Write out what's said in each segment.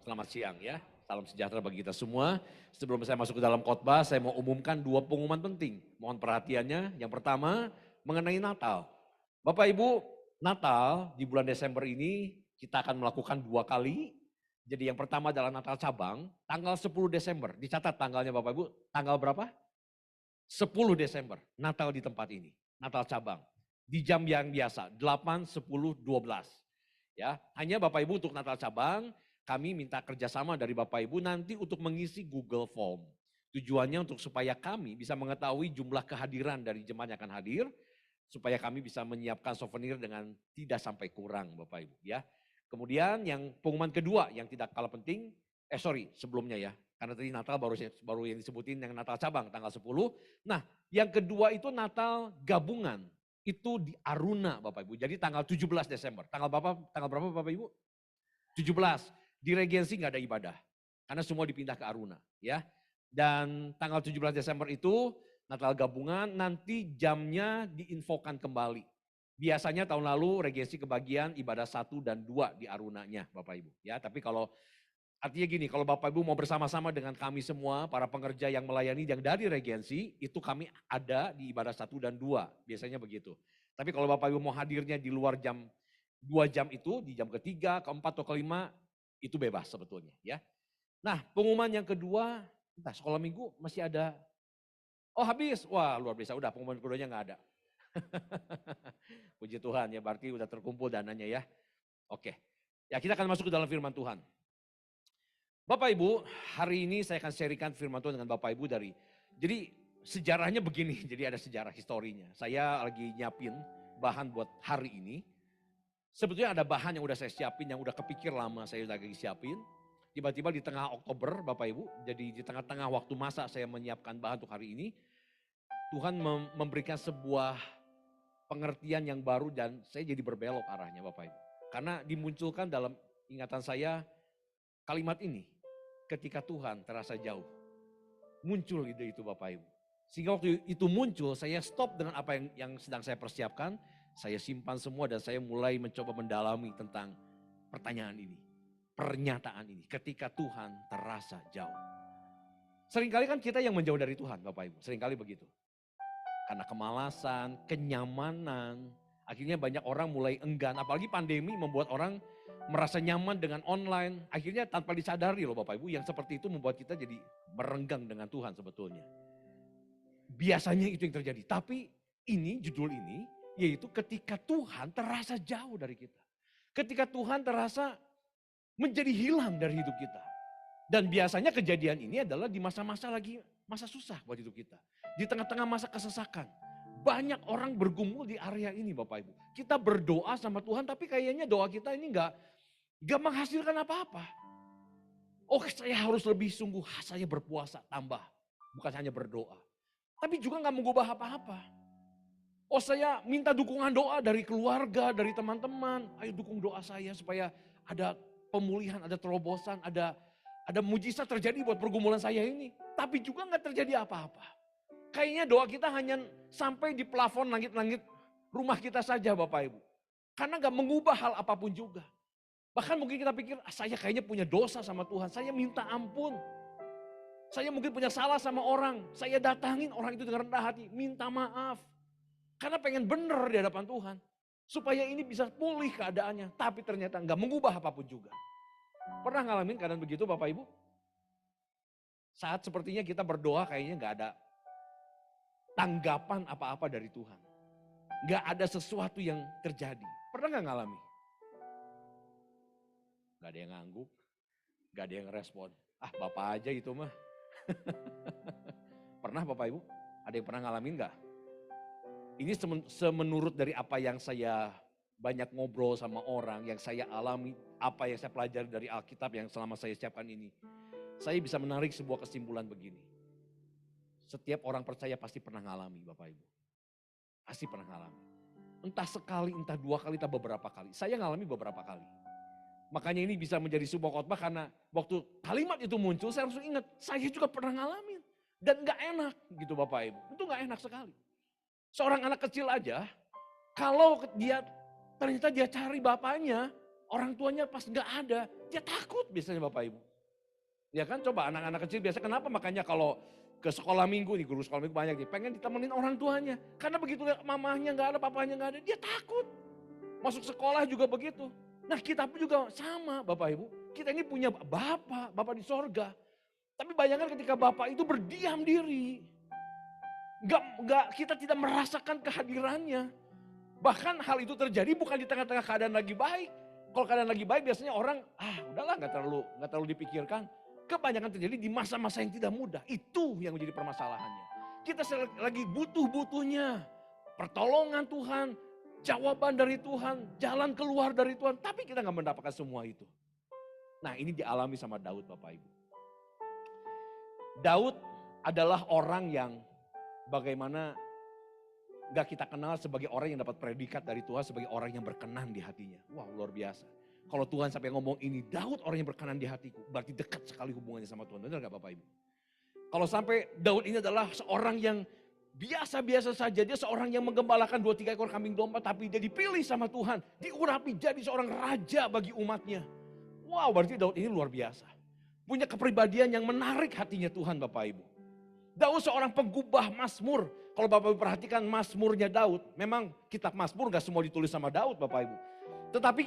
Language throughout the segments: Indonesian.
Selamat siang ya, salam sejahtera bagi kita semua. Sebelum saya masuk ke dalam khotbah, saya mau umumkan dua pengumuman penting. Mohon perhatiannya. Yang pertama, mengenai Natal. Bapak Ibu, Natal di bulan Desember ini kita akan melakukan dua kali. Jadi yang pertama adalah Natal cabang, tanggal 10 Desember. Dicatat tanggalnya Bapak Ibu, tanggal berapa? 10 Desember, Natal di tempat ini. Natal cabang. Di jam yang biasa, 8, 10, 12. Ya, hanya Bapak Ibu untuk Natal cabang, kami minta kerjasama dari Bapak Ibu nanti untuk mengisi Google Form. Tujuannya untuk supaya kami bisa mengetahui jumlah kehadiran dari jemaat yang akan hadir, supaya kami bisa menyiapkan souvenir dengan tidak sampai kurang Bapak Ibu ya. Kemudian yang pengumuman kedua yang tidak kalah penting, sebelumnya ya, karena tadi Natal baru yang disebutin yang Natal cabang tanggal 10. Nah yang kedua itu Natal gabungan, itu di Aruna Bapak Ibu, jadi tanggal 17 Desember. Tanggal berapa Bapak Ibu? 17. Di Regensi nggak ada ibadah, karena semua dipindah ke Aruna ya. Dan tanggal 17 Desember itu Natal gabungan, nanti jamnya diinfokan kembali. Biasanya tahun lalu Regensi kebagian ibadah 1 dan 2 di Arunanya Bapak Ibu ya. Tapi kalau artinya gini, kalau Bapak Ibu mau bersama-sama dengan kami semua, para pengerja yang melayani yang dari Regensi, itu kami ada di ibadah 1 dan 2, biasanya begitu. Tapi kalau Bapak Ibu mau hadirnya di luar jam 2 jam itu, di jam ketiga, keempat, atau kelima, itu bebas sebetulnya ya. Nah pengumuman yang kedua, entah sekolah minggu masih ada. Oh habis, wah luar biasa, udah pengumuman keduanya nggak ada. Puji Tuhan ya, berarti udah terkumpul dananya ya. Oke, ya kita akan masuk ke dalam firman Tuhan. Bapak Ibu, hari ini saya akan sharingkan firman Tuhan dengan Bapak Ibu jadi sejarahnya begini, jadi ada sejarah historinya. Saya lagi nyiapin bahan buat hari ini. Sebetulnya ada bahan yang udah saya siapin, yang udah kepikir lama saya udah lagi siapin. Tiba-tiba di tengah Oktober Bapak Ibu, jadi di tengah-tengah waktu masa saya menyiapkan bahan untuk hari ini, Tuhan memberikan sebuah pengertian yang baru dan saya jadi berbelok arahnya Bapak Ibu. Karena dimunculkan dalam ingatan saya kalimat ini, ketika Tuhan terasa jauh. Muncul ide itu Bapak Ibu. Sehingga waktu itu muncul, saya stop dengan apa yang sedang saya persiapkan, saya simpan semua dan saya mulai mencoba mendalami tentang pertanyaan ini. Pernyataan ini, ketika Tuhan terasa jauh. Seringkali kan kita yang menjauh dari Tuhan Bapak Ibu, seringkali begitu. Karena kemalasan, kenyamanan, akhirnya banyak orang mulai enggan. Apalagi pandemi membuat orang merasa nyaman dengan online. Akhirnya tanpa disadari loh Bapak Ibu, yang seperti itu membuat kita jadi merenggang dengan Tuhan sebetulnya. Biasanya itu yang terjadi, tapi ini judul ini yaitu ketika Tuhan terasa jauh dari kita. Ketika Tuhan terasa menjadi hilang dari hidup kita. Dan biasanya kejadian ini adalah di masa-masa masa susah buat hidup kita. Di tengah-tengah masa kesesakan. Banyak orang bergumul di area ini Bapak Ibu. Kita berdoa sama Tuhan tapi kayaknya doa kita ini gak menghasilkan apa-apa. Oh saya harus lebih sungguh, saya berpuasa tambah. Bukan hanya berdoa. Tapi juga gak mengubah apa-apa. Oh saya minta dukungan doa dari keluarga, dari teman-teman. Ayo dukung doa saya supaya ada pemulihan, ada terobosan, ada mujizat terjadi buat pergumulan saya ini. Tapi juga gak terjadi apa-apa. Kayaknya doa kita hanya sampai di plafon langit-langit rumah kita saja Bapak Ibu. Karena gak mengubah hal apapun juga. Bahkan mungkin kita pikir, saya kayaknya punya dosa sama Tuhan, saya minta ampun. Saya mungkin punya salah sama orang, saya datangin orang itu dengan rendah hati, minta maaf. Karena pengen bener di hadapan Tuhan. Supaya ini bisa pulih keadaannya, tapi ternyata gak mengubah apapun juga. Pernah ngalamin keadaan begitu Bapak Ibu? Saat sepertinya kita berdoa kayaknya gak ada tanggapan apa-apa dari Tuhan. Gak ada sesuatu yang terjadi. Pernah gak ngalami? Gak ada yang ngangguk, gak ada yang respon. Ah Bapak aja itu mah. Pernah Bapak Ibu? Ada yang pernah ngalamin gak? Ini semenurut dari apa yang saya banyak ngobrol sama orang, yang saya alami, apa yang saya pelajari dari Alkitab yang selama saya siapkan ini. Saya bisa menarik sebuah kesimpulan begini. Setiap orang percaya pasti pernah ngalami Bapak Ibu. Pasti pernah ngalami. Entah sekali, entah dua kali, entah beberapa kali. Saya ngalami beberapa kali. Makanya ini bisa menjadi sebuah khotbah karena waktu kalimat itu muncul saya langsung ingat. Saya juga pernah ngalamin. Dan gak enak gitu Bapak Ibu. Itu gak enak sekali. Seorang anak kecil aja, kalau ternyata dia cari bapaknya, orang tuanya pas nggak ada, dia takut biasanya Bapak Ibu. Ya kan, coba anak-anak kecil biasa kenapa makanya kalau ke sekolah minggu nih, guru sekolah minggu banyak nih, pengen ditemenin orang tuanya. Karena begitu lihat mamahnya nggak ada, papanya nggak ada, dia takut. Masuk sekolah juga begitu. Nah kita pun juga sama Bapak Ibu. Kita ini punya Bapak di sorga. Tapi bayangkan ketika Bapak itu berdiam diri. Kita tidak merasakan kehadirannya. Bahkan hal itu terjadi bukan di tengah-tengah keadaan lagi baik. Kalau keadaan lagi baik biasanya orang, udahlah nggak terlalu dipikirkan. Kebanyakan terjadi di masa-masa yang tidak mudah. Itu yang menjadi permasalahannya. Kita lagi butuh-butuhnya. Pertolongan Tuhan, jawaban dari Tuhan, jalan keluar dari Tuhan. Tapi kita nggak mendapatkan semua itu. Nah ini dialami sama Daud Bapak Ibu. Daud adalah orang yang bagaimana gak kita kenal sebagai orang yang dapat predikat dari Tuhan sebagai orang yang berkenan di hatinya. Wah luar biasa. Kalau Tuhan sampai ngomong ini, Daud orang yang berkenan di hatiku. Berarti dekat sekali hubungannya sama Tuhan. Benar gak Bapak Ibu? Kalau sampai Daud ini adalah seorang yang biasa-biasa saja. Dia seorang yang menggembalakan 2-3 ekor kambing domba. Tapi dia dipilih sama Tuhan. Diurapi jadi seorang raja bagi umatnya. Wow berarti Daud ini luar biasa. Punya kepribadian yang menarik hatinya Tuhan Bapak Ibu. Daud seorang penggubah Mazmur. Kalau Bapak Ibu perhatikan Mazmurnya Daud. Memang kitab Mazmur gak semua ditulis sama Daud Bapak Ibu. Tetapi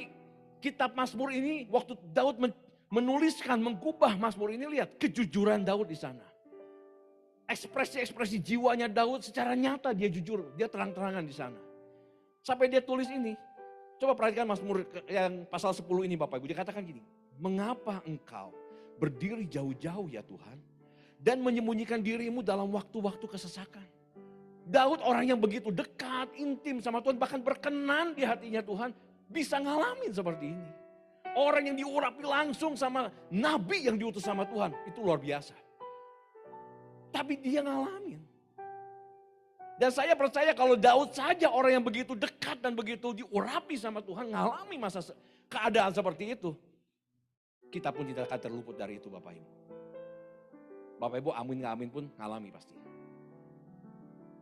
kitab Mazmur ini waktu Daud menuliskan, mengubah Mazmur ini, lihat kejujuran Daud di sana. Ekspresi-ekspresi jiwanya Daud secara nyata dia jujur, dia terang-terangan di sana. Sampai dia tulis ini, coba perhatikan Mazmur yang pasal 10 ini Bapak Ibu, dia katakan gini, mengapa engkau berdiri jauh-jauh ya Tuhan, dan menyembunyikan dirimu dalam waktu-waktu kesesakan. Daud orang yang begitu dekat, intim sama Tuhan, bahkan berkenan di hatinya Tuhan, bisa ngalamin seperti ini. Orang yang diurapi langsung sama nabi yang diutus sama Tuhan, itu luar biasa. Tapi dia ngalamin. Dan saya percaya kalau Daud saja orang yang begitu dekat dan begitu diurapi sama Tuhan, ngalami masa keadaan seperti itu. Kita pun tidak akan terluput dari itu Bapak Ibu. Bapak Ibu amin gak amin pun ngalami pasti.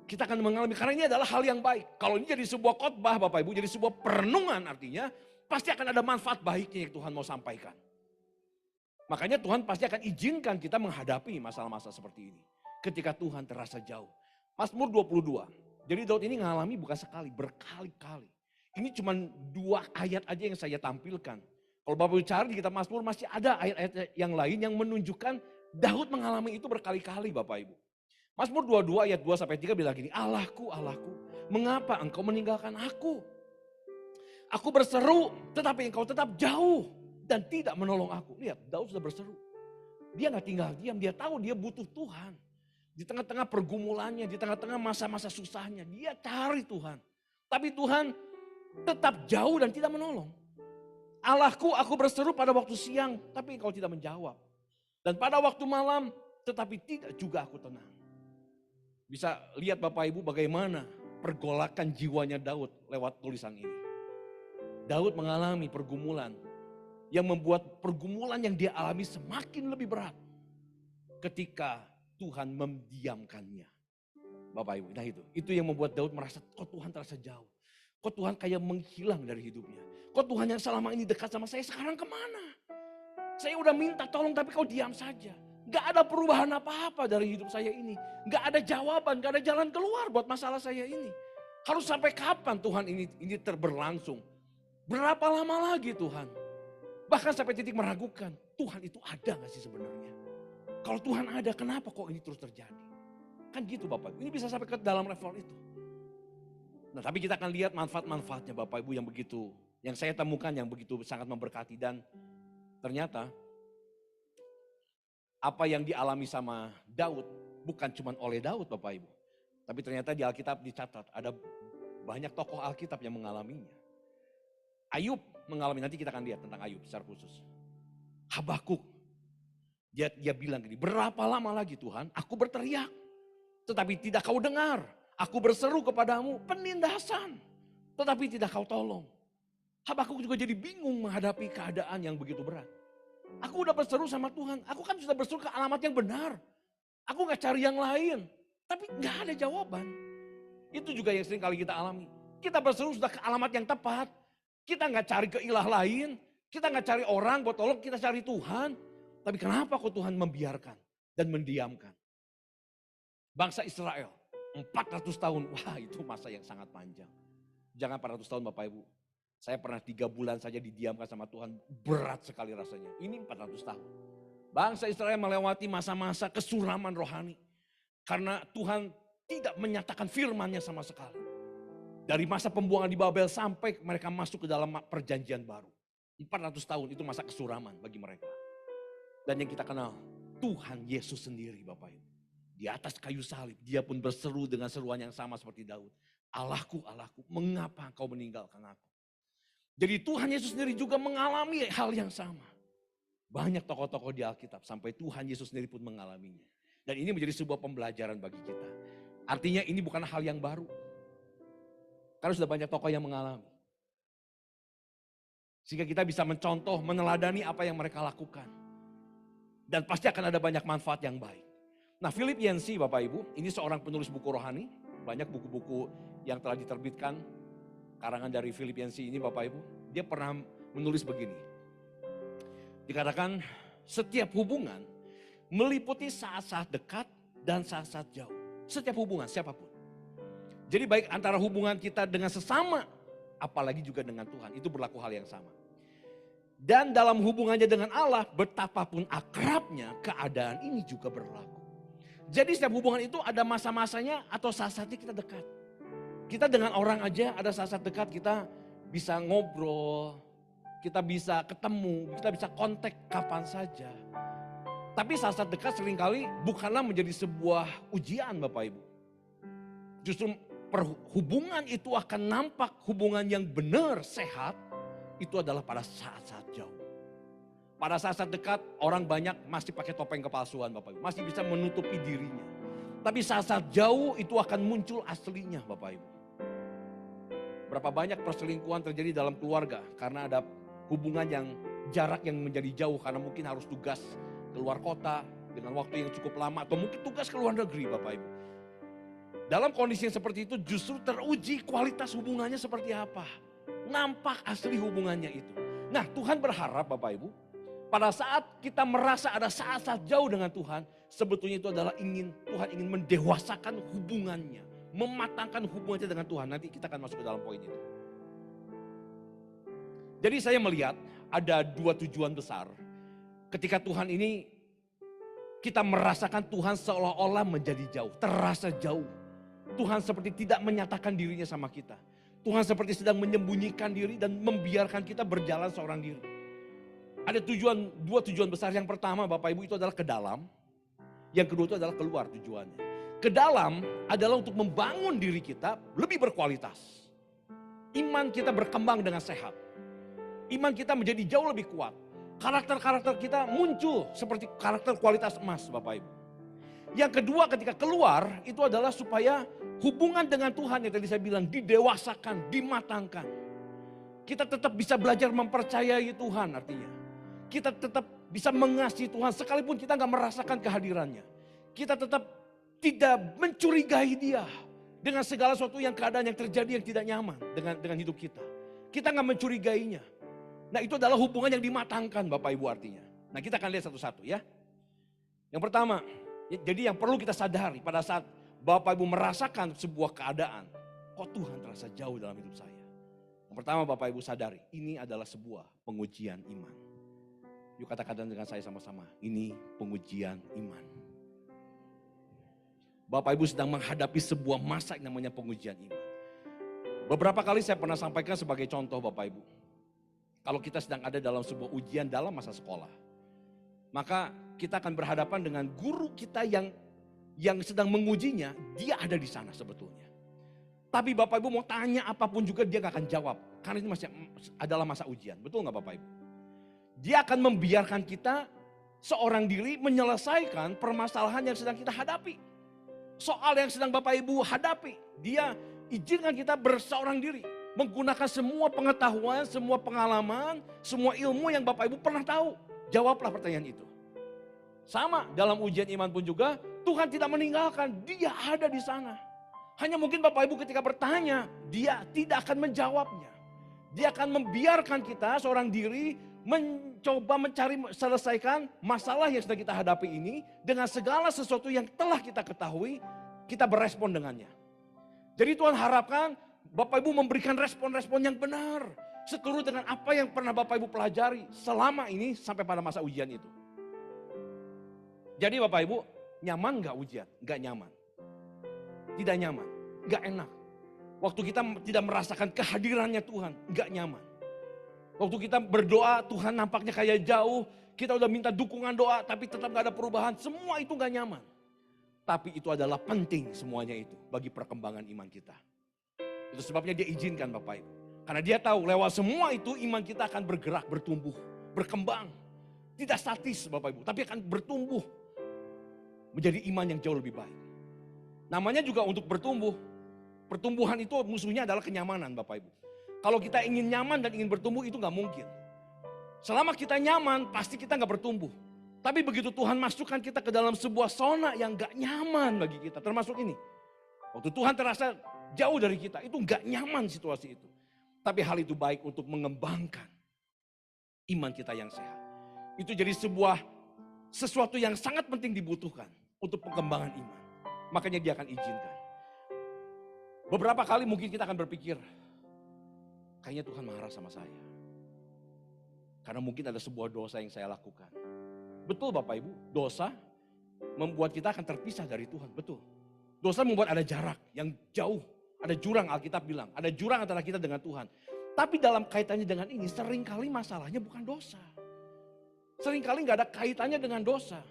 Kita akan mengalami karena ini adalah hal yang baik. Kalau ini jadi sebuah khotbah Bapak Ibu, jadi sebuah perenungan artinya pasti akan ada manfaat baiknya yang Tuhan mau sampaikan. Makanya Tuhan pasti akan izinkan kita menghadapi masalah-masalah seperti ini. Ketika Tuhan terasa jauh. Mazmur 22. Jadi Daud ini ngalami bukan sekali, berkali-kali. Ini cuma 2 ayat aja yang saya tampilkan. Kalau Bapak Ibu cari di kitab Mazmur masih ada ayat-ayat yang lain yang menunjukkan Daud mengalami itu berkali-kali Bapak Ibu. Mazmur 22 ayat 2-3 bilang gini, Allahku, Allahku, mengapa engkau meninggalkan aku? Aku berseru tetapi engkau tetap jauh dan tidak menolong aku. Lihat Daud sudah berseru. Dia gak tinggal diam, dia tahu dia butuh Tuhan. Di tengah-tengah pergumulannya, di tengah-tengah masa-masa susahnya, dia cari Tuhan. Tapi Tuhan tetap jauh dan tidak menolong. Allahku, aku berseru pada waktu siang, tapi engkau tidak menjawab. Dan pada waktu malam, tetapi tidak juga aku tenang. Bisa lihat Bapak Ibu bagaimana pergolakan jiwanya Daud lewat tulisan ini. Daud mengalami pergumulan yang membuat pergumulan yang dia alami semakin lebih berat. Ketika Tuhan mendiamkannya. Bapak Ibu, nah itu yang membuat Daud merasa kok Tuhan terasa jauh. Kok Tuhan kayak menghilang dari hidupnya. Kok Tuhan yang selama ini dekat sama saya sekarang kemana? Saya udah minta tolong tapi kau diam saja. Gak ada perubahan apa-apa dari hidup saya ini. Gak ada jawaban, gak ada jalan keluar buat masalah saya ini. Harus sampai kapan Tuhan ini berlangsung? Berapa lama lagi Tuhan? Bahkan sampai titik meragukan, Tuhan itu ada gak sih sebenarnya? Kalau Tuhan ada, kenapa kok ini terus terjadi? Kan gitu Bapak Ibu, ini bisa sampai ke dalam level itu. Nah tapi kita akan lihat manfaat-manfaatnya Bapak Ibu yang saya temukan yang begitu sangat memberkati. Dan ternyata apa yang dialami sama Daud bukan cuma oleh Daud Bapak Ibu. Tapi ternyata di Alkitab dicatat ada banyak tokoh Alkitab yang mengalaminya. Ayub mengalami, nanti kita akan lihat tentang Ayub secara khusus. Habakuk, dia bilang gini, berapa lama lagi Tuhan aku berteriak. Tetapi tidak kau dengar. Aku berseru kepadamu penindasan. Tetapi tidak kau tolong. Habakuk juga jadi bingung menghadapi keadaan yang begitu berat. Aku udah berseru sama Tuhan. Aku kan sudah berseru ke alamat yang benar. Aku gak cari yang lain. Tapi gak ada jawaban. Itu juga yang sering kali kita alami. Kita berseru sudah ke alamat yang tepat. Kita gak cari ke ilah lain. Kita nggak cari orang buat tolong, kita cari Tuhan. Tapi kenapa kok Tuhan membiarkan dan mendiamkan? Bangsa Israel, 400 tahun, wah itu masa yang sangat panjang. Jangan 400 tahun Bapak Ibu. Saya pernah 3 bulan saja didiamkan sama Tuhan, berat sekali rasanya. Ini 400 tahun. Bangsa Israel melewati masa-masa kesuraman rohani. Karena Tuhan tidak menyatakan firman-Nya sama sekali. Dari masa pembuangan di Babel sampai mereka masuk ke dalam perjanjian baru. 400 tahun itu masa kesuraman bagi mereka. Dan yang kita kenal, Tuhan Yesus sendiri Bapak Ibu. Di atas kayu salib, dia pun berseru dengan seruan yang sama seperti Daud. Allahku, Allahku, mengapa engkau meninggalkan aku? Jadi Tuhan Yesus sendiri juga mengalami hal yang sama. Banyak tokoh-tokoh di Alkitab, sampai Tuhan Yesus sendiri pun mengalaminya. Dan ini menjadi sebuah pembelajaran bagi kita. Artinya ini bukan hal yang baru. Karena sudah banyak tokoh yang mengalami. Sehingga kita bisa mencontoh, meneladani apa yang mereka lakukan. Dan pasti akan ada banyak manfaat yang baik. Nah, Philip Yancey Bapak Ibu, ini seorang penulis buku rohani. Banyak buku-buku yang telah diterbitkan, karangan dari Philip Yancey ini Bapak Ibu. Dia pernah menulis begini. Dikatakan setiap hubungan meliputi saat-saat dekat dan saat-saat jauh. Setiap hubungan, siapapun. Jadi baik antara hubungan kita dengan sesama, apalagi juga dengan Tuhan. Itu berlaku hal yang sama. Dan dalam hubungannya dengan Allah, betapapun akrabnya, keadaan ini juga berlaku. Jadi setiap hubungan itu ada masa-masanya atau saat-saatnya kita dekat. Kita dengan orang aja ada saat-saat dekat, kita bisa ngobrol, kita bisa ketemu, kita bisa kontak kapan saja. Tapi saat-saat dekat seringkali bukanlah menjadi sebuah ujian Bapak Ibu. Justru hubungan itu akan nampak hubungan yang benar, sehat, itu adalah pada saat-saat jauh. Pada saat-saat dekat orang banyak masih pakai topeng kepalsuan Bapak Ibu. Masih bisa menutupi dirinya. Tapi saat-saat jauh itu akan muncul aslinya Bapak Ibu. Berapa banyak perselingkuhan terjadi dalam keluarga karena ada hubungan yang jarak yang menjadi jauh. Karena mungkin harus tugas keluar kota dengan waktu yang cukup lama. Atau mungkin tugas ke luar negeri Bapak Ibu. Dalam kondisi yang seperti itu justru teruji kualitas hubungannya seperti apa. Nampak asli hubungannya itu. Nah Tuhan berharap Bapak Ibu, pada saat kita merasa ada saat-saat jauh dengan Tuhan, sebetulnya itu adalah Tuhan ingin mendewasakan hubungannya. Mematangkan hubungannya dengan Tuhan. Nanti kita akan masuk ke dalam poin itu. Jadi saya melihat ada 2 tujuan besar. Ketika Tuhan ini, kita merasakan Tuhan seolah-olah menjadi jauh, terasa jauh. Tuhan seperti tidak menyatakan dirinya sama kita. Tuhan seperti sedang menyembunyikan diri dan membiarkan kita berjalan seorang diri. Ada 2 tujuan besar. Yang pertama Bapak Ibu itu adalah ke dalam. Yang kedua itu adalah keluar tujuannya. Ke dalam adalah untuk membangun diri kita lebih berkualitas. Iman kita berkembang dengan sehat. Iman kita menjadi jauh lebih kuat. Karakter-karakter kita muncul seperti karakter kualitas emas Bapak Ibu. Yang kedua ketika keluar itu adalah supaya hubungan dengan Tuhan yang tadi saya bilang didewasakan, dimatangkan. Kita tetap bisa belajar mempercayai Tuhan artinya. Kita tetap bisa mengasihi Tuhan sekalipun kita gak merasakan kehadirannya. Kita tetap tidak mencurigai Dia dengan segala sesuatu yang keadaan yang terjadi yang tidak nyaman dengan hidup kita. Kita gak mencurigainya. Nah itu adalah hubungan yang dimatangkan Bapak Ibu artinya. Nah kita akan lihat satu-satu ya. Yang pertama, jadi yang perlu kita sadari pada saat Bapak Ibu merasakan sebuah keadaan. Kok Tuhan terasa jauh dalam hidup saya? Yang pertama Bapak Ibu sadari, ini adalah sebuah pengujian iman. Yuk kata-kata dengan saya sama-sama, ini pengujian iman. Bapak Ibu sedang menghadapi sebuah masa yang namanya pengujian iman. Beberapa kali saya pernah sampaikan sebagai contoh Bapak Ibu. Kalau kita sedang ada dalam sebuah ujian dalam masa sekolah. Maka kita akan berhadapan dengan guru kita yang sedang mengujinya, dia ada di sana sebetulnya. Tapi Bapak Ibu mau tanya apapun juga dia gak akan jawab. Karena ini masih adalah masa ujian, betul gak Bapak Ibu? Dia akan membiarkan kita seorang diri menyelesaikan permasalahan yang sedang kita hadapi. Soal yang sedang Bapak Ibu hadapi, dia izinkan kita berseorang diri. Menggunakan semua pengetahuan, semua pengalaman, semua ilmu yang Bapak Ibu pernah tahu. Jawablah pertanyaan itu. Sama dalam ujian iman pun juga, Tuhan tidak meninggalkan, dia ada di sana. Hanya mungkin Bapak Ibu ketika bertanya, dia tidak akan menjawabnya. Dia akan membiarkan kita seorang diri mencoba mencari selesaikan masalah yang sedang kita hadapi ini dengan segala sesuatu yang telah kita ketahui, kita berespon dengannya. Jadi Tuhan harapkan Bapak Ibu memberikan respon-respon yang benar. Seturut dengan apa yang pernah Bapak Ibu pelajari selama ini sampai pada masa ujian itu. Jadi Bapak Ibu, nyaman gak ujian? Gak nyaman. Tidak nyaman, gak enak. Waktu kita tidak merasakan kehadirannya Tuhan, gak nyaman. Waktu kita berdoa, Tuhan nampaknya kayak jauh. Kita udah minta dukungan doa, tapi tetap gak ada perubahan. Semua itu gak nyaman. Tapi itu adalah penting semuanya itu bagi perkembangan iman kita. Itu sebabnya dia izinkan Bapak Ibu. Karena dia tahu lewat semua itu iman kita akan bergerak, bertumbuh, berkembang. Tidak statis Bapak Ibu, tapi akan bertumbuh. Menjadi iman yang jauh lebih baik. Namanya juga untuk bertumbuh. Pertumbuhan itu musuhnya adalah kenyamanan Bapak Ibu. Kalau kita ingin nyaman dan ingin bertumbuh itu gak mungkin. Selama kita nyaman pasti kita gak bertumbuh. Tapi begitu Tuhan masukkan kita ke dalam sebuah zona yang gak nyaman bagi kita. Termasuk ini. Waktu Tuhan terasa jauh dari kita, itu gak nyaman situasi itu. Tapi hal itu baik untuk mengembangkan iman kita yang sehat. Itu jadi sesuatu yang sangat penting dibutuhkan untuk pengembangan iman. Makanya dia akan izinkan. Beberapa kali mungkin kita akan berpikir, kayaknya Tuhan marah sama saya. Karena mungkin ada sebuah dosa yang saya lakukan. Betul Bapak Ibu, dosa membuat kita akan terpisah dari Tuhan, betul. Dosa membuat ada jarak yang jauh. Ada jurang, Alkitab bilang, ada jurang antara kita dengan Tuhan. Tapi dalam kaitannya dengan ini, seringkali masalahnya bukan dosa. Seringkali gak ada kaitannya dengan dosa.